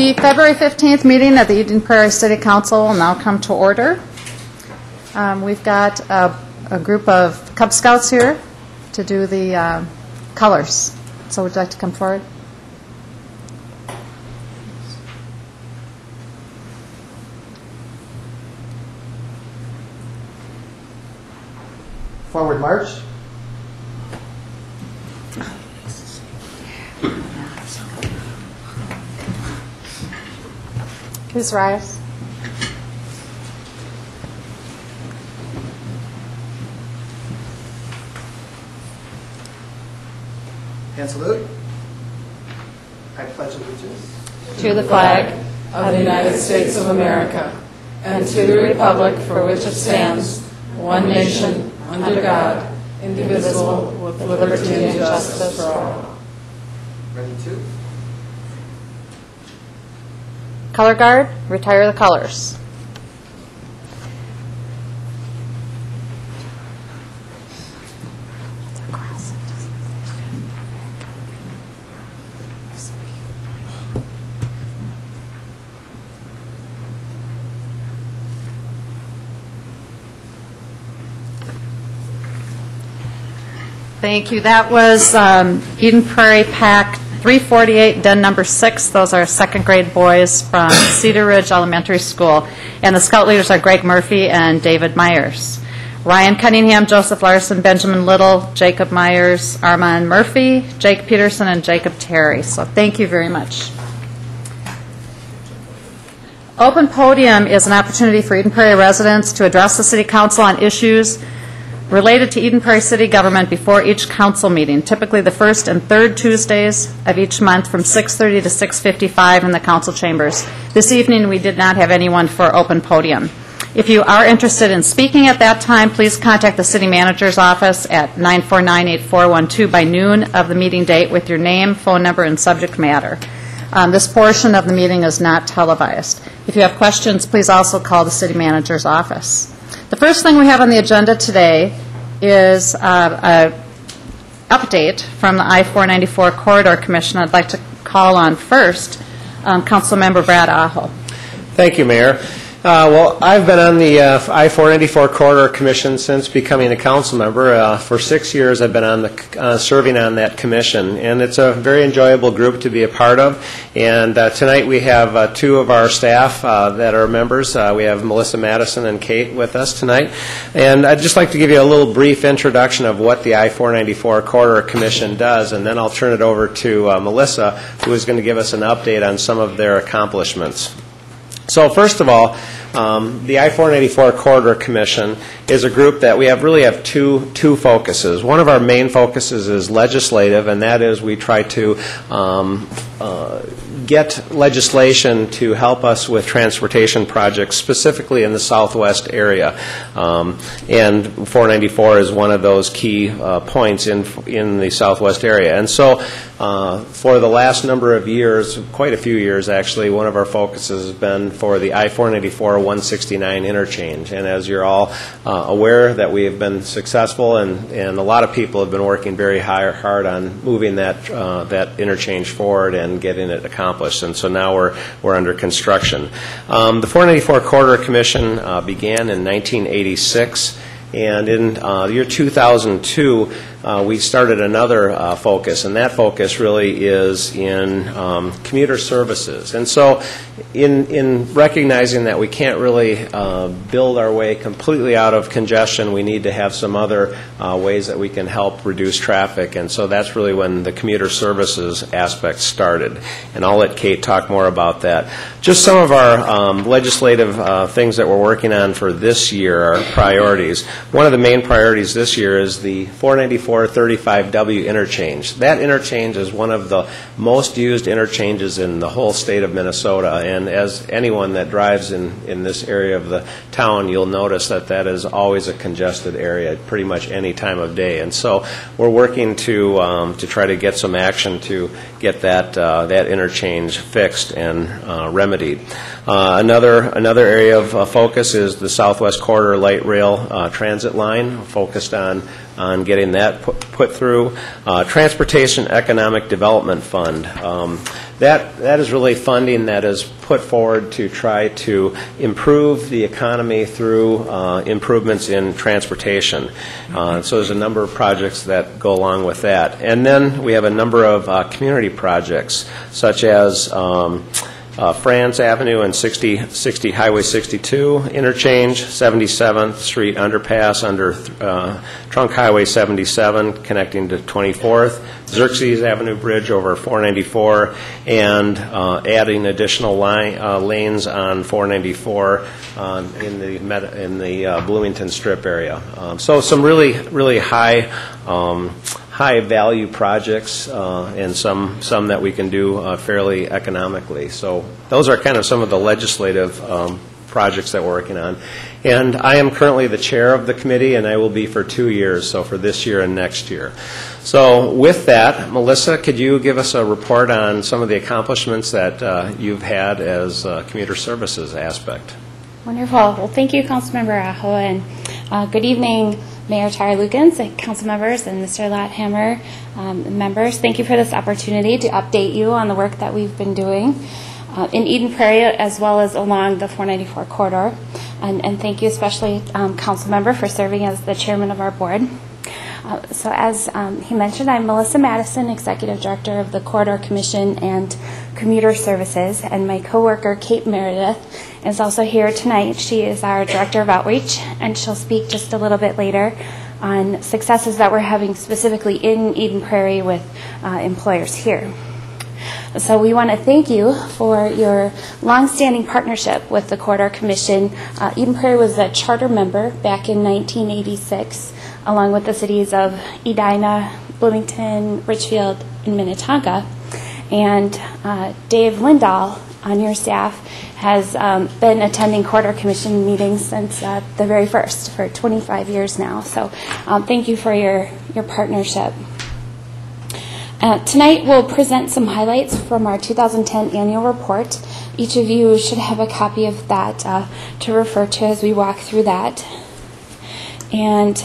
The February 15th meeting of the Eden Prairie City Council will now come to order. We've got a group of Cub Scouts here to do the colors. So would you like to come forward? Forward march. Please rise. And salute. I pledge allegiance to the flag of the United States of America and to the republic for which it stands, one nation, under God, indivisible, with liberty and justice for all. Ready to? Color guard, retire the colors. Thank you. That was Eden Prairie Pack 348, den number 6. Those are second grade boys from Cedar Ridge Elementary School. And the scout leaders are Greg Murphy and David Myers. Ryan Cunningham, Joseph Larson, Benjamin Little, Jacob Myers, Armand Murphy, Jake Peterson, and Jacob Terry. So thank you very much. Open Podium is an opportunity for Eden Prairie residents to address the City Council on issues related to Eden Prairie City government before each council meeting, typically the first and third Tuesdays of each month from 6:30 to 6:55 in the council chambers. This evening we did not have anyone for Open Podium. If you are interested in speaking at that time, please contact the city manager's office at 949-8412 by noon of the meeting date with your name, phone number, and subject matter. This portion of the meeting is not televised. If you have questions, please also call the city manager's office. The first thing we have on the agenda today is an update from the I-494 Corridor Commission. I'd like to call on first Councilmember Brad Aho. Thank you, Mayor. Well, I've been on the I-494 Corridor Commission since becoming a council member. For 6 years I've been on the serving on that commission, and it's a very enjoyable group to be a part of. And tonight we have two of our staff that are members. We have Melissa Madison and Kate with us tonight. And I'd just like to give you a little brief introduction of what the I-494 Corridor Commission does, and then I'll turn it over to Melissa, who is going to give us an update on some of their accomplishments. So first of all, the I-494 Corridor Commission is a group that we really have two focuses. One of our main focuses is legislative, and that is we try to get legislation to help us with transportation projects, specifically in the southwest area. And 494 is one of those key points in the southwest area. And so for the last number of years, quite a few years actually, one of our focuses has been for the I-494-169 interchange. And as you're all aware, that we have been successful, and a lot of people have been working very hard on moving that interchange forward and getting it accomplished. And so now we're under construction. The 494 Corridor Commission began in 1986. And in the year 2002, we started another focus, and that focus really is in commuter services. And so in recognizing that we can't really build our way completely out of congestion, we need to have some other ways that we can help reduce traffic. And so that's really when the commuter services aspect started. And I'll let Kate talk more about that. Just some of our legislative things that we're working on for this year are priorities. One of the main priorities this year is the 494-35W interchange. That interchange is one of the most used interchanges in the whole state of Minnesota, and as anyone that drives in this area of the town, you'll notice that that is always a congested area pretty much any time of day. And so we're working to try to get some action to get that interchange fixed and remedied. Another area of focus is the Southwest Corridor Light Rail Transit Line, focused on getting that put through. Transportation Economic Development Fund. that is really funding that is put forward to try to improve the economy through improvements in transportation. So there's a number of projects that go along with that. And then we have a number of community projects, such as France Avenue and 60 Highway 62 interchange, 77th Street underpass under Trunk Highway 77 connecting to 24th, Xerxes Avenue Bridge over 494, and adding additional lanes on 494 in the Bloomington Strip area. So some really high value projects and some that we can do fairly economically. So those are kind of some of the legislative projects that we're working on. And I am currently the chair of the committee, and I will be for 2 years, so for this year and next year. So with that, Melissa, could you give us a report on some of the accomplishments that you've had as Commuter Services aspect? Wonderful. Well, thank you, Councilmember Aho, and good evening, Mayor Tyler-Lukens, council members, and Mr. Lathammer, members. Thank you for this opportunity to update you on the work that we've been doing in Eden Prairie as well as along the 494 corridor. And thank you especially, council member, for serving as the chairman of our board. So as he mentioned, I'm Melissa Madison, Executive Director of the Corridor Commission and Commuter Services, and my coworker, Kate Meredith, is also here tonight. She is our Director of Outreach, and she'll speak just a little bit later on successes that we're having specifically in Eden Prairie with employers here. So we want to thank you for your long-standing partnership with the Corridor Commission. Eden Prairie was a charter member back in 1986, along with the cities of Edina, Bloomington, Richfield, and Minnetonka. And Dave Lindahl on your staff has been attending Corridor Commission meetings since the very first, for 25 years now. So thank you for your partnership. Tonight we'll present some highlights from our 2010 annual report. Each of you should have a copy of that to refer to as we walk through that. And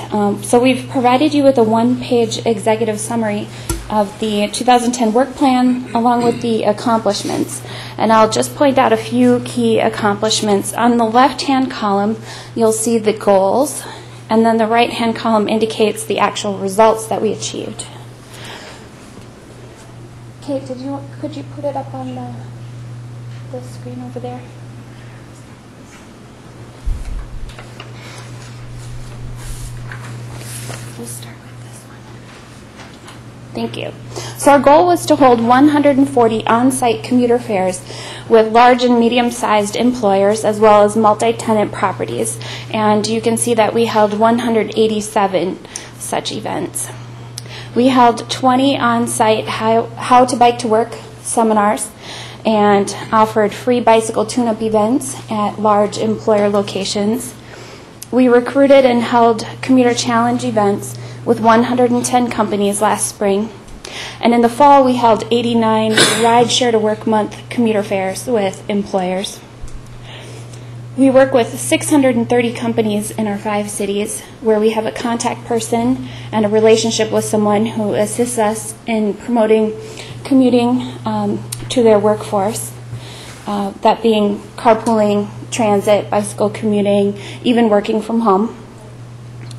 so we've provided you with a one-page executive summary of the 2010 work plan along with the accomplishments. And I'll just point out a few key accomplishments. On the left-hand column, you'll see the goals, and then the right-hand column indicates the actual results that we achieved. Kate, could you put it up on the screen over there? We'll start with this one. Thank you. So our goal was to hold 140 on-site commuter fairs with large and medium-sized employers as well as multi-tenant properties. And you can see that we held 187 such events. We held 20 on-site how to bike to work seminars and offered free bicycle tune-up events at large employer locations. We recruited and held commuter challenge events with 110 companies last spring. And in the fall, we held 89 Ride Share to Work Month commuter fairs with employers. We work with 630 companies in our 5 cities where we have a contact person and a relationship with someone who assists us in promoting commuting to their workforce, that being carpooling, transit, bicycle commuting, even working from home.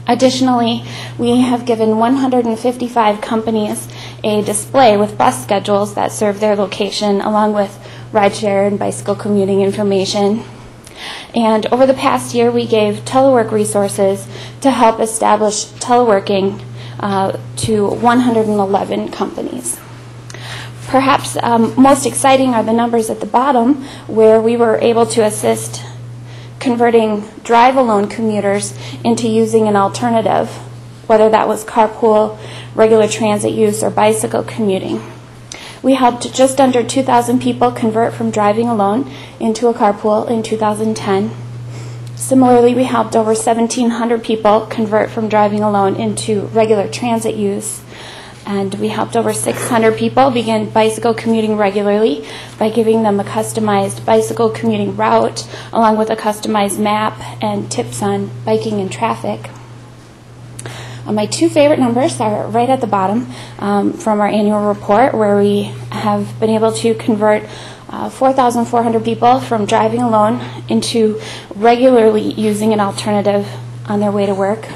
Additionally, we have given 155 companies a display with bus schedules that serve their location along with rideshare and bicycle commuting information. And over the past year, we gave telework resources to help establish teleworking to 111 companies. Perhaps most exciting are the numbers at the bottom, where we were able to assist converting drive-alone commuters into using an alternative, whether that was carpool, regular transit use, or bicycle commuting. We helped just under 2,000 people convert from driving alone into a carpool in 2010. Similarly, we helped over 1,700 people convert from driving alone into regular transit use. And we helped over 600 people begin bicycle commuting regularly by giving them a customized bicycle commuting route along with a customized map and tips on biking and traffic. My 2 favorite numbers are right at the bottom from our annual report, where we have been able to convert 4,400 people from driving alone into regularly using an alternative on their way to work,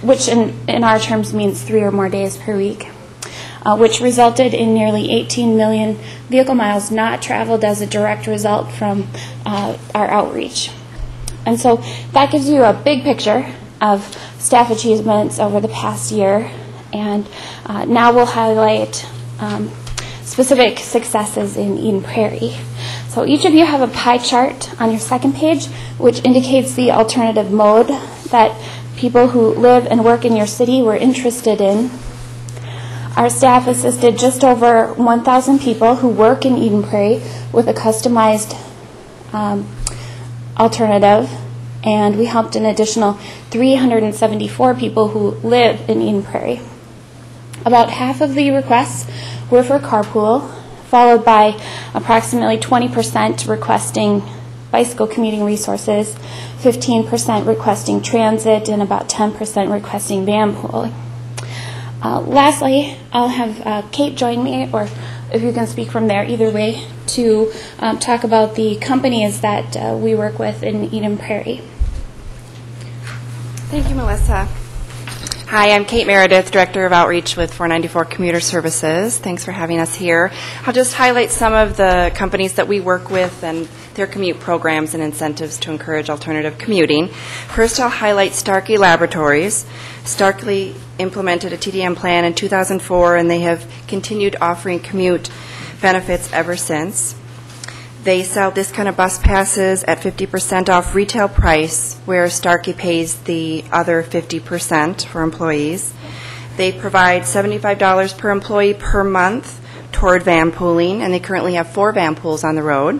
which in our terms means 3 or more days per week, which resulted in nearly 18 million vehicle miles not traveled as a direct result from our outreach. And so that gives you a big picture of staff achievements over the past year, and now we'll highlight specific successes in Eden Prairie. So each of you have a pie chart on your second page, which indicates the alternative mode that people who live and work in your city were interested in. Our staff assisted just over 1,000 people who work in Eden Prairie with a customized alternative, and we helped an additional 374 people who live in Eden Prairie. About half of the requests were for carpool, followed by approximately 20% requesting bicycle commuting resources, 15% requesting transit, and about 10% requesting van pooling. Lastly, I'll have Kate join me, or if you can speak from there, either way, to talk about the companies that we work with in Eden Prairie. Thank you, Melissa. Hi, I'm Kate Meredith, Director of Outreach with 494 Commuter Services. Thanks for having us here. I'll just highlight some of the companies that we work with and their commute programs and incentives to encourage alternative commuting. First, I'll highlight Starkey Laboratories. Starkey implemented a TDM plan in 2004, and they have continued offering commute benefits ever since. They sell discounted bus passes at 50% off retail price, where Starkey pays the other 50% for employees. They provide $75 per employee per month toward van pooling, and they currently have 4 van pools on the road.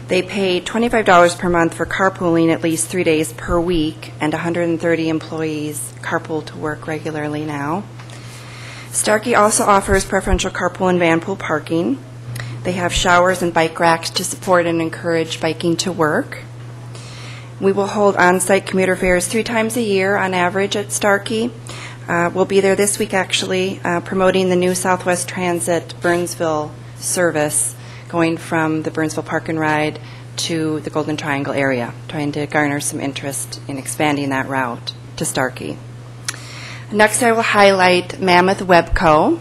They pay $25 per month for carpooling at least 3 days per week, and 130 employees carpool to work regularly now. Starkey also offers preferential carpool and van pool parking. They have showers and bike racks to support and encourage biking to work. We will hold on-site commuter fairs 3 times a year on average at Starkey. We'll be there this week, actually, promoting the new Southwest Transit Burnsville service going from the Burnsville Park and Ride to the Golden Triangle area, trying to garner some interest in expanding that route to Starkey. Next, I will highlight Mammoth Webco.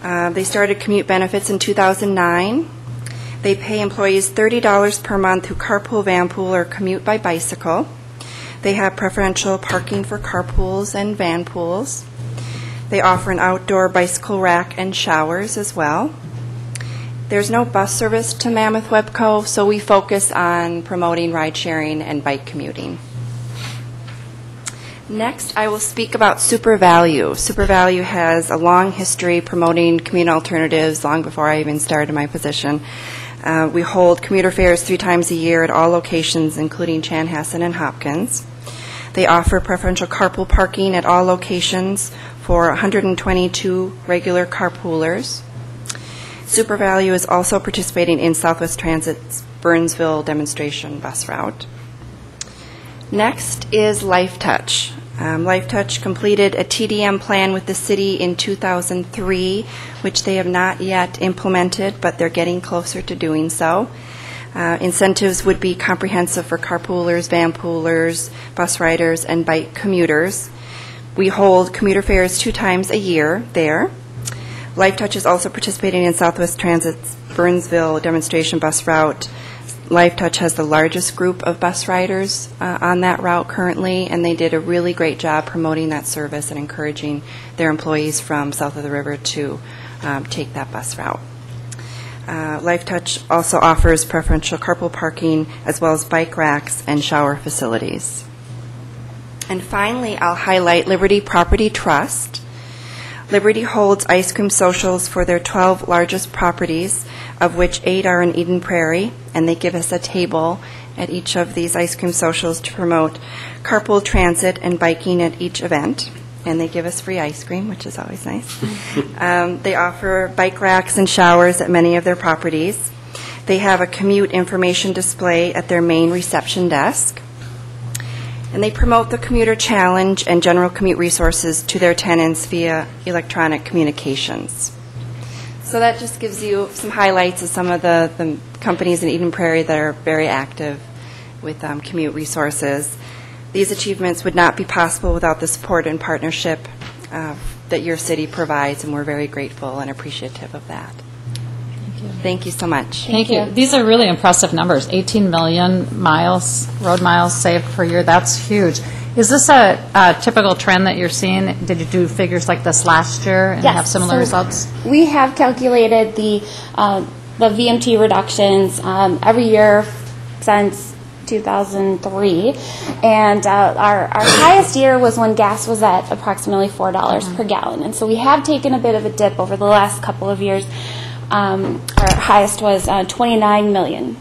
They started commute benefits in 2009. They pay employees $30 per month who carpool, vanpool, or commute by bicycle. They have preferential parking for carpools and van pools. They offer an outdoor bicycle rack and showers as well. There's no bus service to Mammoth Webco, so we focus on promoting ride sharing and bike commuting. Next, I will speak about SuperValue. SuperValue has a long history promoting commute alternatives long before I even started my position. We hold commuter fairs 3 times a year at all locations, including Chanhassen and Hopkins. They offer preferential carpool parking at all locations for 122 regular carpoolers. SuperValue is also participating in Southwest Transit's Burnsville demonstration bus route. Next is LifeTouch. LifeTouch completed a TDM plan with the city in 2003, which they have not yet implemented, but they're getting closer to doing so. Incentives would be comprehensive for carpoolers, vanpoolers, bus riders, and bike commuters. We hold commuter fairs 2 times a year there. LifeTouch is also participating in Southwest Transit's Burnsville demonstration bus route. LifeTouch has the largest group of bus riders on that route currently, and they did a really great job promoting that service and encouraging their employees from south of the river to take that bus route. LifeTouch also offers preferential carpool parking as well as bike racks and shower facilities. And finally, I'll highlight Liberty Property Trust. Liberty holds ice cream socials for their 12 largest properties, of which 8 are in Eden Prairie, and they give us a table at each of these ice cream socials to promote carpool transit and biking at each event. And they give us free ice cream, which is always nice. They offer bike racks and showers at many of their properties. They have a commute information display at their main reception desk. And they promote the Commuter Challenge and general commute resources to their tenants via electronic communications. So that just gives you some highlights of some of the companies in Eden Prairie that are very active with Commute Resources. These achievements would not be possible without the support and partnership that your city provides, and we're very grateful and appreciative of that. Thank you so much. Thank you. These are really impressive numbers. 18 million miles, road miles saved per year. That's huge. Is this a typical trend that you're seeing? Did you do figures like this last year and have similar results? We have calculated the VMT reductions every year since 2003, and our highest year was when gas was at approximately $4 per gallon, and so we have taken a bit of a dip over the last couple of years. Our highest was 29 million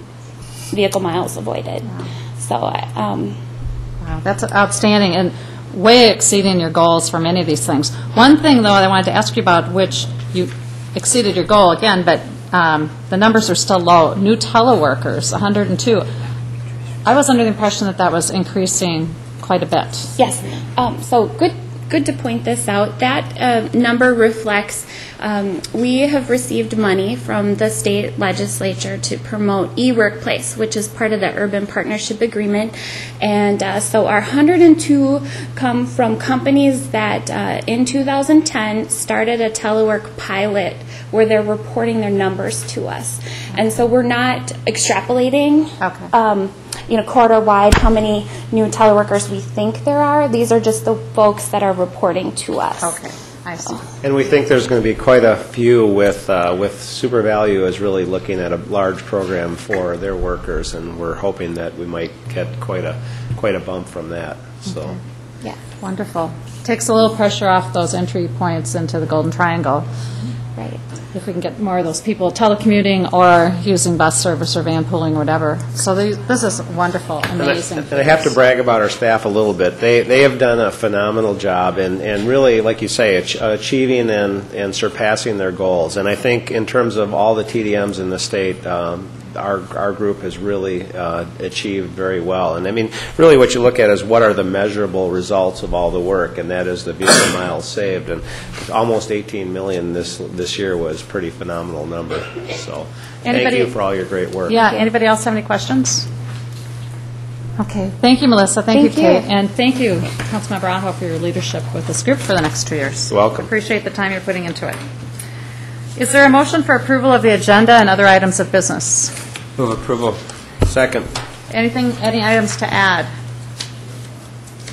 vehicle miles avoided. So, wow, that's outstanding and way exceeding your goals for many of these things. One thing, though, I wanted to ask you about, which you exceeded your goal again, but the numbers are still low. New teleworkers, 102. I was under the impression that that was increasing quite a bit. yes, so good to point this out. That number reflects we have received money from the state legislature to promote e-workplace, which is part of the Urban Partnership Agreement. And so our 102 come from companies that in 2010 started a telework pilot where they're reporting their numbers to us. And so we're not extrapolating quarter-wide how many new teleworkers we think there are. These are just the folks that are reporting to us. Okay, I see. And we think there's going to be quite a few with Super Value is really looking at a large program for their workers, and we're hoping that we might get quite a bump from that. So, okay. Yeah, wonderful. Takes a little pressure off those entry points into the Golden Triangle. Right. If we can get more of those people telecommuting or using bus service or van pooling or whatever. So this is wonderful, amazing. And I have to brag about our staff a little bit. They have done a phenomenal job and really, like you say, achieving and surpassing their goals. And I think in terms of all the TDMs in the state, our group has really achieved very well. And I mean, really what you look at is what are the measurable results of all the work, and that is the vehicle miles saved. And almost 18 million this year was a pretty phenomenal number. So thank you for all your great work. Yeah, anybody else have any questions? Okay, thank you, Melissa. Thank you, Kate. And thank you, Councilmember Aho, for your leadership with this group for the next 2 years. You're welcome. Appreciate the time you're putting into it. Is there a motion for approval of the agenda and other items of business? Move approval. Second. Any items to add?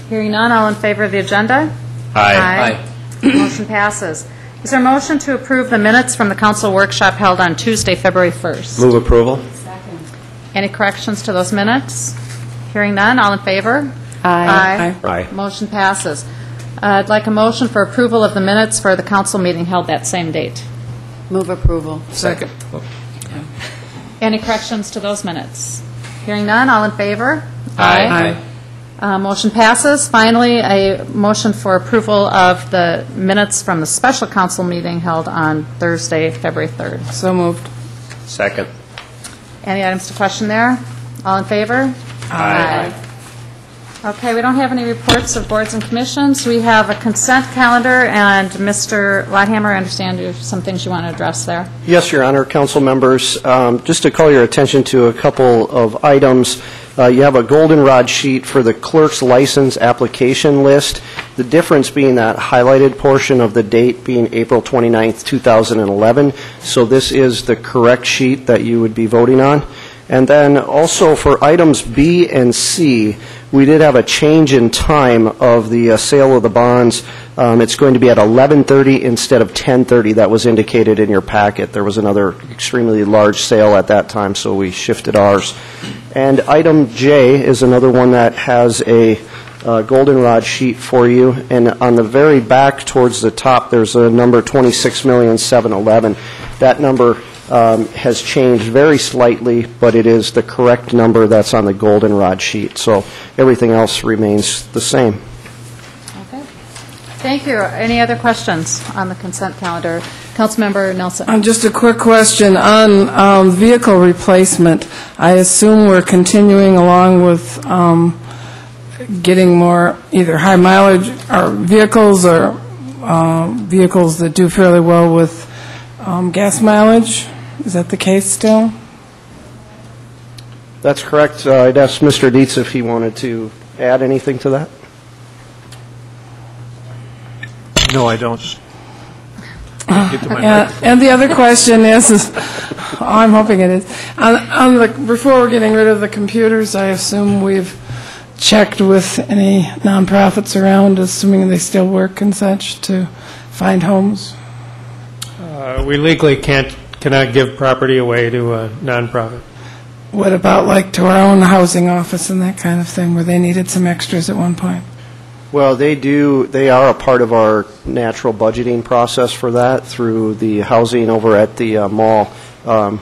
Hearing none, all in favor of the agenda? Aye. Motion passes. Is there a motion to approve the minutes from the council workshop held on Tuesday, February 1st? Move approval. Second. Any corrections to those minutes? Hearing none, all in favor? Aye. Aye. Motion passes. I'd like a motion for approval of the minutes for the council meeting held that same date. Move approval. Second. Any corrections to those minutes? Hearing none, all in favor? Aye. Motion passes. Finally, a motion for approval of the minutes from the special council meeting held on Thursday, February 3rd. So moved. Second. Any items to question there? All in favor? Aye. Okay, we don't have any reports of boards and commissions. We have a consent calendar, and Mr. Lighthammer, I understand there's some things you want to address there. Yes, Your Honor, council members. Just to call your attention to a couple of items, you have a goldenrod sheet for the clerk's license application list, the difference being that highlighted portion of the date being April 29th, 2011. So this is the correct sheet that you would be voting on. And then also for items B and C, we did have a change in time of the sale of the bonds. It's going to be at 11:30 instead of 10:30. That was indicated in your packet. There was another extremely large sale at that time, so we shifted ours. And item J is another one that has a goldenrod sheet for you. And on the very back towards the top, there's a number 26,711,000. That number has changed very slightly, but it is the correct number that's on the goldenrod sheet. So everything else remains the same. Okay. Thank you. Any other questions on the consent calendar? Councilmember Nelson. Just a quick question on vehicle replacement. I assume we're continuing along with getting more either high mileage or vehicles that do fairly well with Gas mileage, is that the case still? That's correct. I'd ask Mr. Dietz if he wanted to add anything to that. No, I don't. Get to my microphone. And the other question is I'm hoping it is, before we're getting rid of the computers, I assume we've checked with any nonprofits around, assuming they still work and such, to find homes? We legally cannot give property away to a nonprofit. What about like to our own housing office and that kind of thing, where they needed some extras at one point? Well, they are a part of our natural budgeting process for that through the housing over at the mall.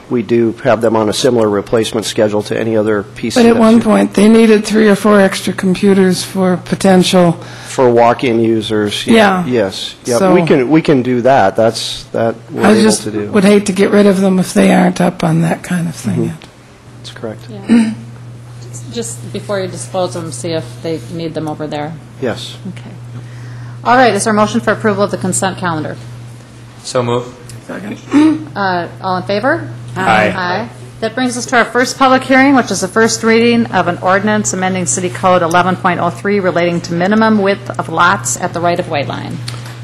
We do have them on a similar replacement schedule to any other piece. But at one point, they needed 3 or 4 extra computers for potential. For walk-in users. Yeah. Yes. Yep. So we can do that. That we're I able just to do. would hate to get rid of them if they aren't up on that kind of thing yet. That's correct. Yeah. Just before you dispose of them, see if they need them over there. Yes. Okay. All right, is there a motion for approval of the consent calendar? So move. Second. All in favor? Aye. Aye. That brings us to our first public hearing, which is the first reading of an ordinance amending City Code 11.03 relating to minimum width of lots at the right-of-way line.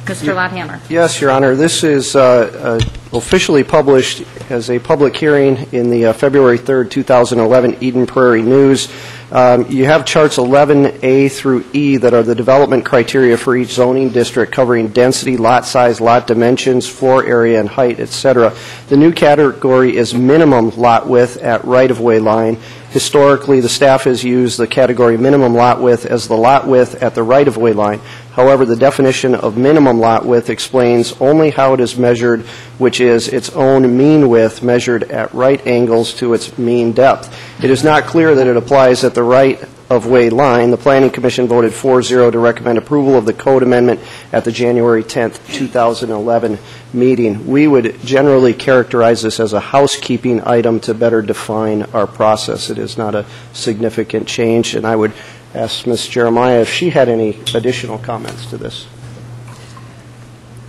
Mr. Lotthammer. Yes, Your Honor. This is officially published as a public hearing in the February 3rd, 2011 Eden Prairie News. You have charts 11A through E that are the development criteria for each zoning district covering density, lot size, lot dimensions, floor area, and height, etc. The new category is minimum lot width at right-of-way line. Historically, the staff has used the category minimum lot width as the lot width at the right-of-way line. However, the definition of minimum lot width explains only how it is measured, which is its own mean width measured at right angles to its mean depth. It is not clear that it applies at the right-of-way line. The Planning Commission voted 4-0 to recommend approval of the code amendment at the January 10th, 2011 meeting. We would generally characterize this as a housekeeping item to better define our process. It is not a significant change, and I would ask Ms. Jeremiah if she had any additional comments to this.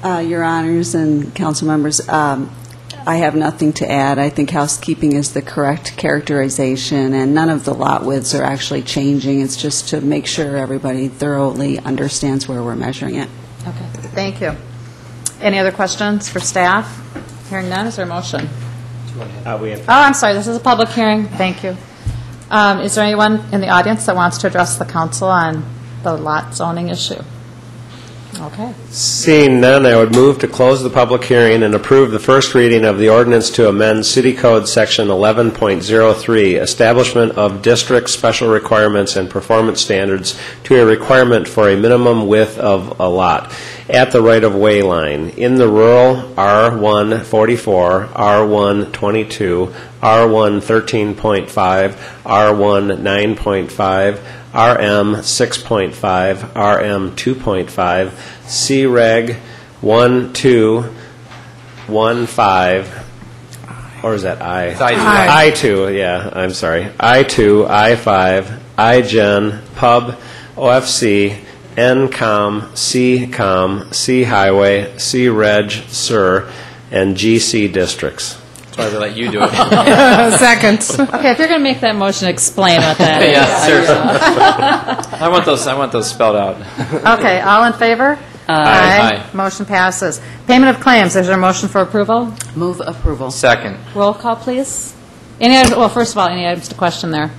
Your Honors and council members, I have nothing to add. I think housekeeping is the correct characterization, and none of the lot widths are actually changing. It's just to make sure everybody thoroughly understands where we're measuring it. Okay, thank you. Any other questions for staff? Hearing none, is there a motion? I'm sorry, this is a public hearing. Thank you. Is there anyone in the audience that wants to address the council on the lot zoning issue? Okay. Seeing none, I would move to close the public hearing and approve the first reading of the ordinance to amend City Code Section 11.03, Establishment of District Special Requirements and Performance Standards, to a requirement for a minimum width of a lot at the right-of-way line in the rural R1 44, R1 22, R1 13.5, R1 9.5, RM 6.5, RM 2.5, C-Reg 1215, or is that I? It's I. I2, yeah, I'm sorry. I2, I5, iGen, Pub, OFC, NCOM, CCOM, C-Highway, C-Reg, SIR, and GC districts. That's why they let you do it. Second. Okay, if you're going to make that motion, explain what that is. Yeah, seriously. I want those spelled out. Okay, all in favor? Aye. Motion passes. Payment of claims. Is there a motion for approval? Move approval. Second. Roll call, please. First of all, any items to question there?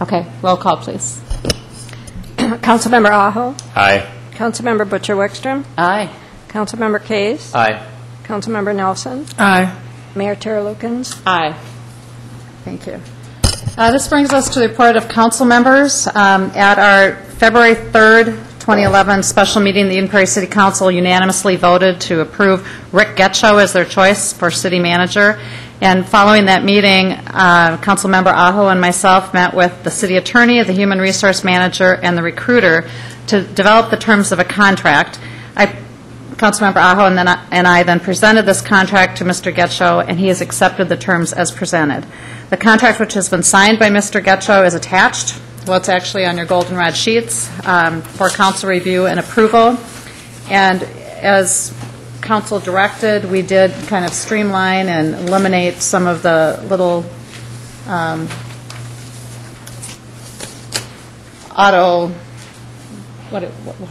Okay, roll call, please. Councilmember Aho. Aye. Councilmember Butcher-Wickstrom. Aye. Councilmember Case. Aye. Councilmember Nelson. Aye. Mayor Terrell-Lukens. Aye. Thank you. This brings us to the report of council members. At our February 3rd, 2011 special meeting, the Eden Prairie City Council unanimously voted to approve Rick Getcho as their choice for city manager. And following that meeting, Councilmember Aho and myself met with the city attorney, the human resource manager, and the recruiter to develop the terms of a contract. Councilmember Aho and I then presented this contract to Mr. Getcho, and he has accepted the terms as presented. The contract, which has been signed by Mr. Getcho, is attached. Well, it's actually on your goldenrod sheets for council review and approval. And as council directed, we did kind of streamline and eliminate some of the little auto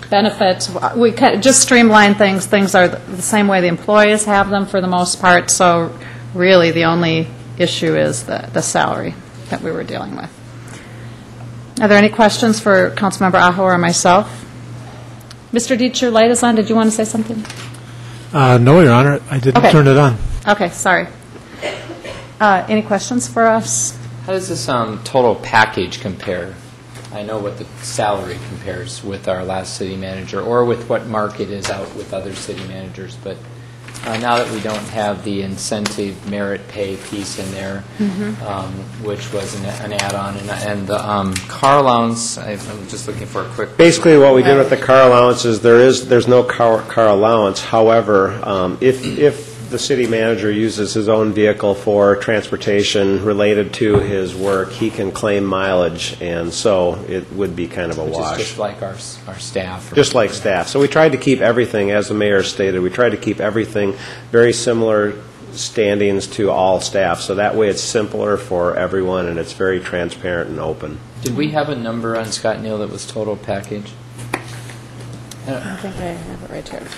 benefits. We just streamline things. Things are the same way the employees have them for the most part, so really the only issue is the salary that we were dealing with. Are there any questions for Councilmember Aho or myself? Mr. Dietz, your light is on. Did you want to say something? No, Your Honor. I didn't turn it on. Okay, sorry. Any questions for us? How does this total package compare? I know what the salary compares with our last city manager, or with what market is out with other city managers, but now that we don't have the incentive merit pay piece in there, which was an add-on, and the car allowance, I'm just looking for a quick... Basically, what we did with the car allowance is there's no car allowance. However, if the city manager uses his own vehicle for transportation related to his work, he can claim mileage, and so it would be kind of a wash. Which is just like our staff. Just like staff. So we tried to keep everything, as the mayor stated, we tried to keep everything very similar standings to all staff, so that way it's simpler for everyone and it's very transparent and open. Did we have a number on Scott Neal that was total package? I think I have it right here.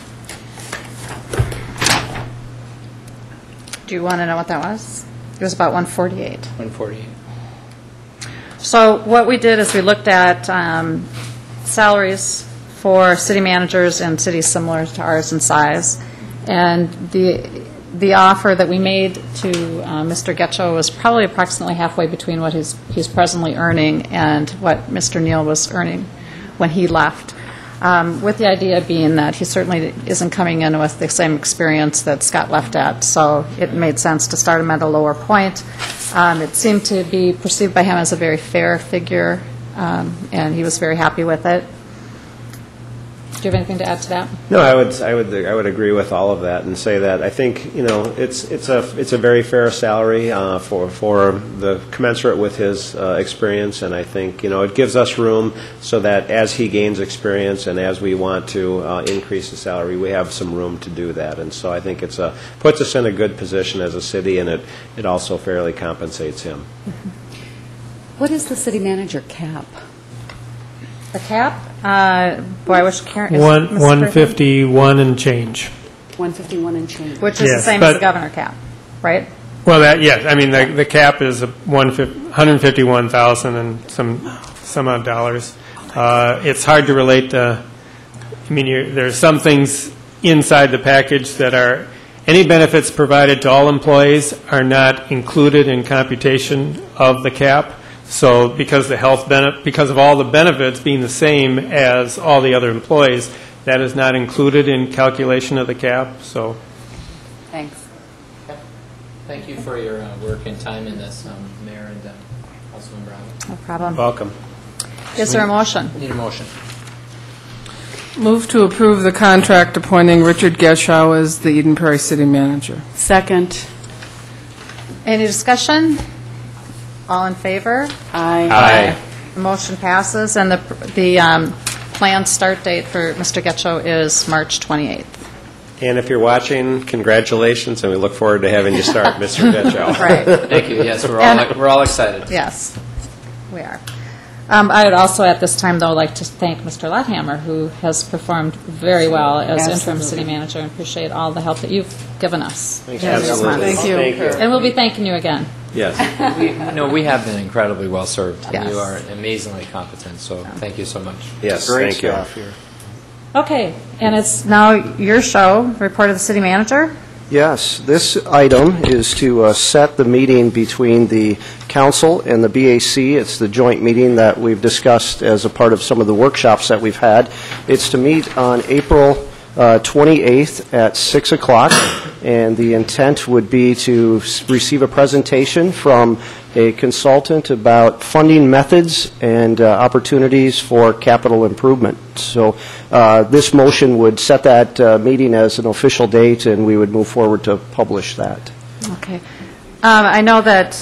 Do you want to know what that was? It was about 148. 148. So what we did is we looked at salaries for city managers in cities similar to ours in size, and the offer that we made to Mr. Getcho was probably approximately halfway between what he's presently earning and what Mr. Neal was earning when he left. With the idea being that he certainly isn't coming in with the same experience that Scott left at, so it made sense to start him at a lower point. It seemed to be perceived by him as a very fair figure, and he was very happy with it. Do you have anything to add to that? No, I would agree with all of that and say that I think it's a very fair salary for the commensurate with his experience, and I think it gives us room so that as he gains experience and as we want to increase the salary, we have some room to do that, and so I think puts us in a good position as a city, and it also fairly compensates him. What is the city manager cap? The cap? Boy, I wish Karen... 151 and change. 151 and change. Which is the same as the governor cap, right? Well, yes. I mean, the cap is 151,000 and some odd dollars. It's hard to relate to... there's some things inside the package that are... Any benefits provided to all employees are not included in computation of the cap. So because because of all the benefits being the same as all the other employees, that is not included in calculation of the cap. So, thanks. Thank you for your work and time in this, Mayor and Councilman Brown. No problem. Welcome. Is there a motion? Need a motion. Move to approve the contract appointing Richard Geschow as the Eden Prairie City Manager. Second. Any discussion? All in favor? Aye. The motion passes, and the planned start date for Mr. Getcho is March 28th. And if you're watching, congratulations, and we look forward to having you start, Mr. Getchow. Right. Thank you. Yes, we're all excited. Yes, we are. I would also at this time, though, like to thank Mr. Lotthammer, who has performed very well as interim city manager, and appreciate all the help that you've given us. Thanks. This month. Thank you. And we'll be thanking you again. Yes. We have been incredibly well served. Yes. You are amazingly competent, so thank you so much. Yes, Great thank you. staff here. Okay, and it's now your show, report of the city manager. Yes, this item is to set the meeting between the council and the BAC. It's the joint meeting that we've discussed as a part of some of the workshops that we've had. It's to meet on April 28th at 6 o'clock, and the intent would be to receive a presentation from a consultant about funding methods and opportunities for capital improvement. So this motion would set that meeting as an official date, and we would move forward to publish that. Okay. I know that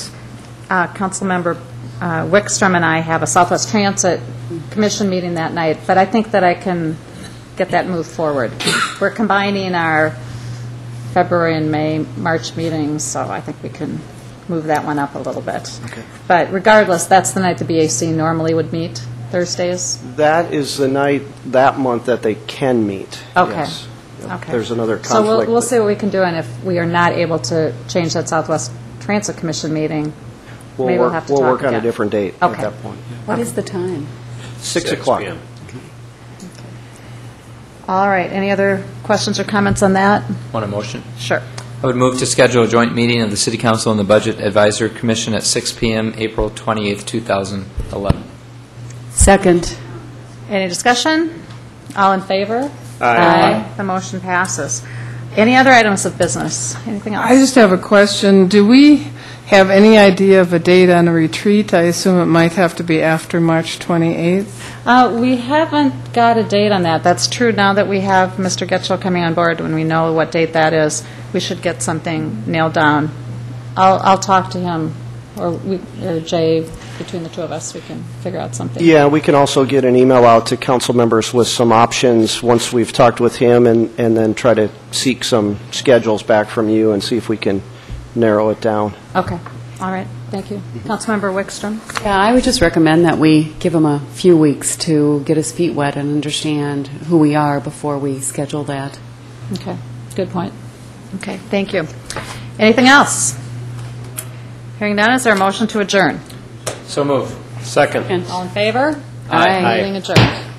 Councilmember Wickstrom and I have a Southwest Transit Commission meeting that night, but I think that I can get that moved forward. We're combining our February and March meetings, so I think we can move that one up a little bit. Okay. But regardless, that's the night the BAC normally would meet, Thursdays? That is the night that month that they can meet. Okay. Yes. Okay. There's another So conflict. we'll see what we can do, and if we are not able to change that Southwest Transit Commission meeting, maybe we'll have to talk We'll work on a again. different date Okay. at that point. What is the time? 6 o'clock. p.m. All right, any other questions or comments on that? Want a motion? Sure. I would move to schedule a joint meeting of the City Council and the Budget Advisory Commission at 6 p.m., April 28th, 2011. Second. Any discussion? All in favor? Aye. The motion passes. Any other items of business? Anything else? I just have a question. Do we have any idea of a date on a retreat? I assume it might have to be after March 28th. We haven't got a date on that. That's true now that we have Mr. Getchell coming on board. When we know what date that is, we should get something nailed down. I'll talk to him, or Jay, between the two of us, we can figure out something. Yeah, we can also get an email out to council members with some options once we've talked with him, and then try to seek some schedules back from you and see if we can narrow it down. Okay. All right. Thank you. Councilmember Wickstrom? Yeah, I would just recommend that we give him a few weeks to get his feet wet and understand who we are before we schedule that. Okay. Good point. Okay. Thank you. Anything else? Hearing none, is there a motion to adjourn? So move. Second. All in favor? Aye. Meeting adjourned.